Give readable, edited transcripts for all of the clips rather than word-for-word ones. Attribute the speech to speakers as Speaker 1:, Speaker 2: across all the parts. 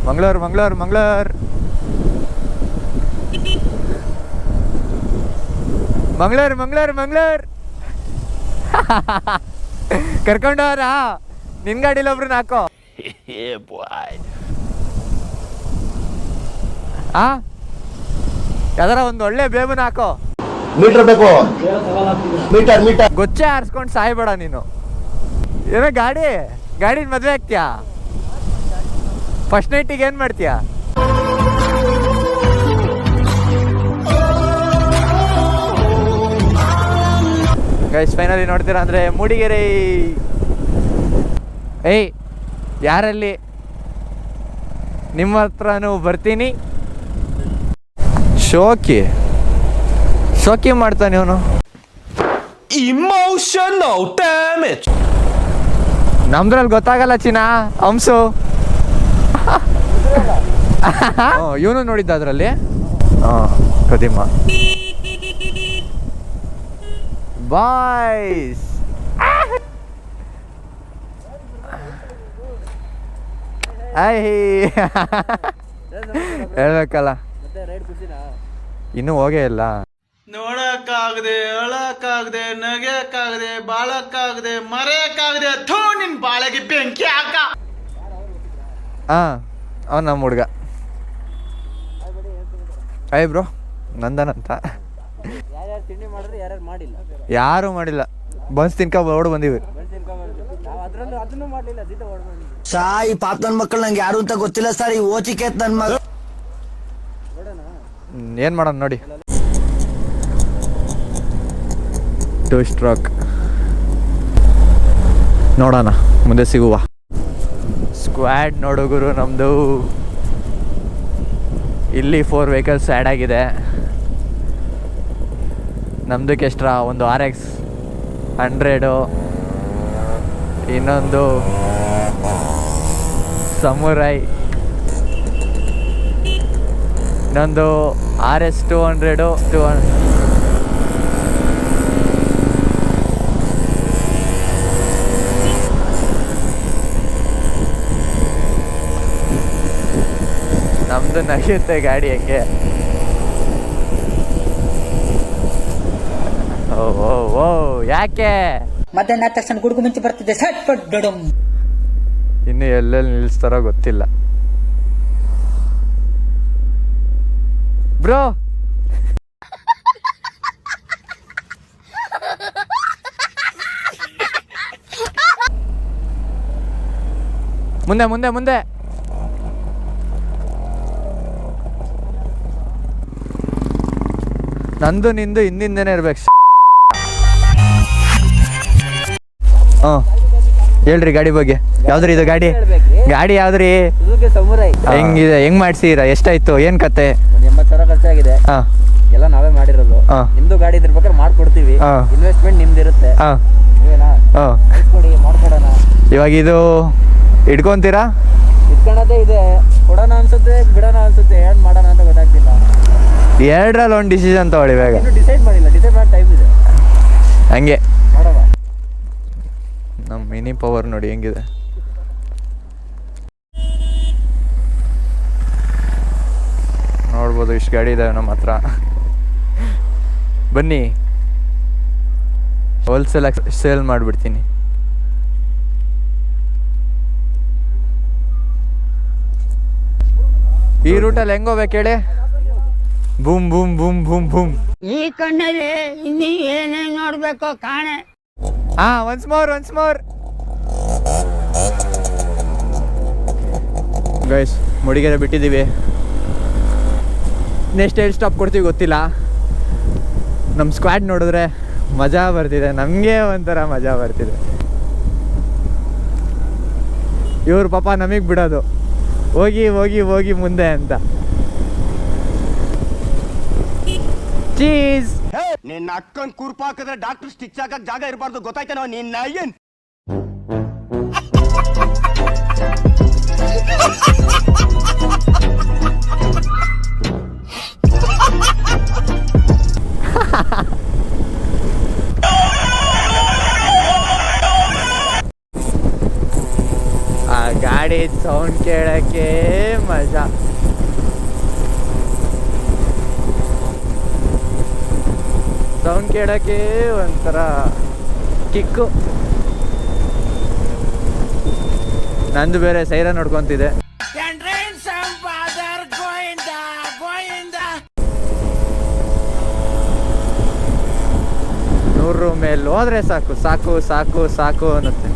Speaker 1: ಮಂಗಳೂರು ಮಂಗಳೂರು ಮಂಗಳೂರು ಮಂಗಳೂರು ಮಂಗಳೂರು ಮಂಗಳೂರು ಕರ್ಕೊಂಡವ್ರಾ ನಿನ್ ಗಾಡಿಲಿ ಒಬ್ರನ್ನ ಹಾಕೋ. ಯಾವ್ದಾರ ಒಂದು ಒಳ್ಳೆ ಬೇಬನ ಹಾಕೋ.
Speaker 2: ಮೀಟರ್ ಬೇಕು, ಮೀಟರ್ ಮೀಟರ್.
Speaker 1: ಗೊಚ್ಚೆ ಆರಿಸ್ಕೊಂಡು ಸಾಯ್ಬೇಡ ನೀನು. ಏನೋ ಗಾಡಿನ ಮದ್ವೆ ಆಗ್ತೀಯಾ? ಫಸ್ಟ್ ನೈಟಿಗೆ ಏನ್ ಮಾಡ್ತೀಯಾ? ಗೈಸ್ ಫೈನಲಿ ನೋಡ್ತೀರಾ ಅಂದ್ರೆ ಮೂಡಿಗೆರೆ. ಏಯ್ ಯಾರಲ್ಲಿ ನಿಮ್ಮ ಹತ್ರನೂ ಬರ್ತೀನಿ. ಶೋಕಿ ಮಾಡ್ತಾನೆ ಇವನು.
Speaker 3: Emotional damage.
Speaker 1: ನಮ್ದ್ರಲ್ಲಿ ಗೊತ್ತಾಗಲ್ಲ ಚಿನ್ನ ಹಂಸು. ಇವನು ನೋಡಿದ್ದ ಅದ್ರಲ್ಲಿ. ಪ್ರತಿಮಾ ಬಾಯ್ಸ್. ಹೇಳ್ಬೇಕಲ್ಲ, ಇನ್ನೂ ಹೋಗೇ ಇಲ್ಲ.
Speaker 3: ನೋಡಕ್ಕಾಗದೆ, ಅಳಕ್ಕಾಗದೆ, ನಗೆಯಕ್ಕಾಗದೆ, ಬಾಳಕ್ಕಾಗದೆ, ಮರೆಯಕ್ಕಾಗದೆ. ಥೂ ನಿನ್ ಬಾಳೆಗೆ ಬೆಂಕಿ ಹಾಕ.
Speaker 1: ಅವನ್ ನಮ್ಮ ಹುಡ್ಗ. ಅಯ್ಯ ಬ್ರೋ, ನಂದನ್ ಅಂತ. ಯಾರು ಮಾಡಿಲ್ಲ. ಬನ್ಸ್ ತಿನ್ಕ ಓಡ್ ಬಂದಿವಿ.
Speaker 2: ಈ ಪಾಪ ನನ್ ಮಕ್ಕಳು ನಂಗೆ ಯಾರು ಅಂತ ಗೊತ್ತಿಲ್ಲ ಸರ್. ಈ ಓಚಿಕೆ ನನ್ ಮಗ
Speaker 1: ಏನ್ ಮಾಡೋಣ ನೋಡಿ. 2 ಸ್ಟ್ರೋಕ್ ನೋಡೋಣ, ಮುಂದೆ ಸಿಗುವ. ಸ್ಕ್ವಾಡ್ ನೋಡುಗರು ನಮ್ದು. ಇಲ್ಲಿ 4 ವೆಹಿಕಲ್ಸ್ ಆ್ಯಡ್ ಆಗಿದೆ. ನಮ್ದಕ್ಕೆ ಎಕ್ಸ್ಟ್ರಾ ಒಂದು RX 100, ಇನ್ನೊಂದು ಸಮುರೈ, ಇನ್ನೊಂದು RS 200. ನಮ್ದು ನಡೆಯುತ್ತೆ ಗಾಡಿ ಹೆಂಗೆ. ಓ ಯಾಕೆ
Speaker 4: ಮಧ್ಯಾಹ್ನ ತಕ್ಷಣ ಗುಡುಗು ಮುಂಚೆ ಬರ್ತಿದ್ದೆ.
Speaker 1: ಇನ್ನು ಎಲ್ಲೆಲ್ಲಿ ನಿಲ್ಲಿಸ್ತಾರೋ ಗೊತ್ತಿಲ್ಲ ಬ್ರೋ. ಮುಂದೆ ಮುಂದೆ ಮುಂದೆ. ನಂದು ನಿಂದು ಹಿಂದಿಂದೇನೆ ಇರ್ಬೇಕು. ಹೇಳ್ರಿ ಗಾಡಿ ಬಗ್ಗೆ. ಯಾವ್ದ್ರಿ ಇದು ಗಾಡಿ ಯಾವ್ದ್ರಿ? ಹೆಂಗಿದೆ, ಹೆಂಗ್ ಮಾಡ್ಸಿರ? ಎಷ್ಟಾಯ್ತು, ಏನ್ ಕತೆ?
Speaker 4: 80,000 ಖರ್ಚಾಗಿದೆ. ಎಲ್ಲ ನಾವೇ ಮಾಡಿರೋದು. ನಿಮ್ದು ಗಾಡಿ ಇದ್ರಬೇಕಾದ್ರೆ ಮಾಡ್ಕೊಡ್ತೀವಿ. ಇನ್ವೆಸ್ಟ್ಮೆಂಟ್ ನಿಮ್ದಿರುತ್ತೆ. ಮಾಡ್ಕೊಡೋಣ.
Speaker 1: ಇವಾಗ ಇದು ಇಟ್ಕೊಂತೀರಾ?
Speaker 4: ಇಟ್ಕೊಳೋದೇ ಇದೆ. ಕೊಡೋಣ ಅನ್ಸುತ್ತೆ, ಬಿಡೋಣ ಅನ್ಸುತ್ತೆ. ಏನ್ ಮಾಡೋಣ ಅಂತ ಗೊತ್ತಾಗ್ತಿಲ್ಲ.
Speaker 1: ಎರಡರಲ್ಲಿ ಒಂದು ಡಿಸಿಷನ್ ತಗೊಳ್ಳಿ ಇವಾಗ.
Speaker 4: ಡಿಸೈಡ್ ಮಾಡಿಲ್ಲ, ಡಿಸೈಡ್ ಮಾಡೋ ಟೈಮ್ ಇದೆ.
Speaker 1: ಹಂಗೆ
Speaker 4: ನೋಡೋಣ.
Speaker 1: ನಮ್ಮ ಮಿನಿ ಪವರ್ ನೋಡಿ ಹೆಂಗಿದೆ. ನೋಡ್ಬೋದು, ಇಷ್ಟು ಗಾಡಿ ಇದಾವೆ ನಮ್ಮ ಹತ್ರ. ಬನ್ನಿ, ಹೋಲ್ಸೇಲ್ ಸೇಲ್ ಮಾಡಿಬಿಡ್ತೀನಿ. ಈ ರೂಟಲ್ಲಿ ಹೆಂಗೋಗ್ಬೇಕು ಹೇಳಿ? Boom boom boom boom boom.
Speaker 5: ಈ ಕಣ್ಣಲ್ಲಿ ಇನ್ನೀ ಏನೇನ್ ನೋಡ್ಬೇಕೋ ಕಾಣೆ.
Speaker 1: ಒನ್ಸ್ ಮೋರ್ ಗೈಸ್, ಮೂಡಿಗೆರೆ ಬಿಟ್ಟಿದ್ದೀವಿ. ನೆಕ್ಸ್ಟ್ ಎಲ್ಲಿ ಸ್ಟಾಪ್ ಕೊಡ್ತೀವಿ ಗೊತ್ತಿಲ್ಲ. ನಮ್ಮ ಸ್ಕ್ವಾಡ್ ನೋಡಿದ್ರೆ ಮಜಾ ಬರ್ತಿದೆ, ನಮಗೆ ಒಂಥರ ಮಜಾ ಬರ್ತಿದೆ. ಇವ್ರು ಪಾಪ ನಮಗೆ ಬಿಡೋದು ಹೋಗಿ ಹೋಗಿ ಹೋಗಿ ಮುಂದೆ ಅಂತ. ಚೀಸ್.
Speaker 2: ನಿನ್ನ ಅಕ್ಕನ್ ಕೂರ್ಪ ಹಾಕಿದ್ರೆ ಡಾಕ್ಟರ್ ಸ್ಟಿಚ್ ಹಾಕಕ್ ಜಾಗ ಇರಬಾರ್ದು, ಗೊತ್ತಾಯ್ತೇನೋ ನಿನ್ನ ಏನ್?
Speaker 1: ಆ ಗಾಡಿ ಸೌಂಡ್ ಕೇಳಕ್ಕೆ ಮಜಾ. ಮಜಾ. ಸೌಂಡ್ ಕೇಳೋಕ್ಕೆ ಒಂಥರ ಕಿಕ್ಕು. ನಂದು ಬೇರೆ ಸೈರನ್ ನೋಡ್ಕೊಂತಿದೆ. ನೂರು ಮೇಲೆ ಹೋದ್ರೆ ಸಾಕು ಸಾಕು ಸಾಕು ಸಾಕು ಅನ್ನುತ್ತೆ.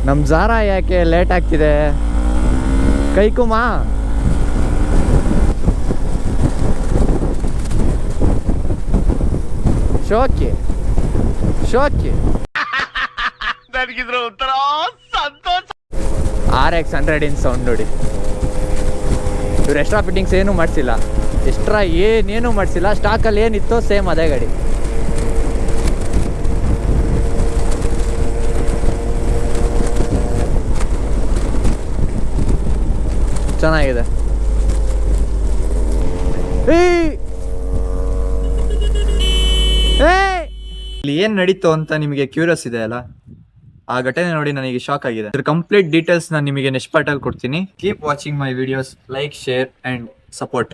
Speaker 1: ನಮ್ ಜಾರಾ ಯಾಕೆ ಲೇಟ್ ಆಗ್ತಿದೆ? ಕೈಕುಮಾ ಶೋಕಿ ಶೋಕಿ RX100 ಇನ್ ಸೌಂಡ್ ನೋಡಿ. ಇವ್ರು ಎಕ್ಸ್ಟ್ರಾ ಫಿಟ್ಟಿಂಗ್ಸ್ ಏನೂ ಮಾಡಿಸಿಲ್ಲ, ಎಕ್ಸ್ಟ್ರಾ ಏನೇನು ಮಾಡಿಸಿಲ್ಲ. ಸ್ಟಾಕಲ್ಲಿ ಏನಿತ್ತೋ ಸೇಮ್ ಅದೇ ಗಾಡಿ. ಚೆನ್ನಾಗಿದೆ. ಇಲ್ಲಿ ಏನ್ ನಡೀತು ಅಂತ ನಿಮಗೆ ಕ್ಯೂರಿಯಸ್ ಇದೆ ಅಲ್ಲ? ಆ ಘಟನೆ ನೋಡಿ ನನಗೆ ಶಾಕ್ ಆಗಿದೆ. ಇದ್ರ ಕಂಪ್ಲೀಟ್ ಡೀಟೇಲ್ಸ್ ನಾನು ನಿಮಗೆ ನೆಕ್ಸ್ಟ್ ಪಾರ್ಟ್ ಅಲ್ಲಿ ಕೊಡ್ತೀನಿ. Keep watching my videos, like, share and support.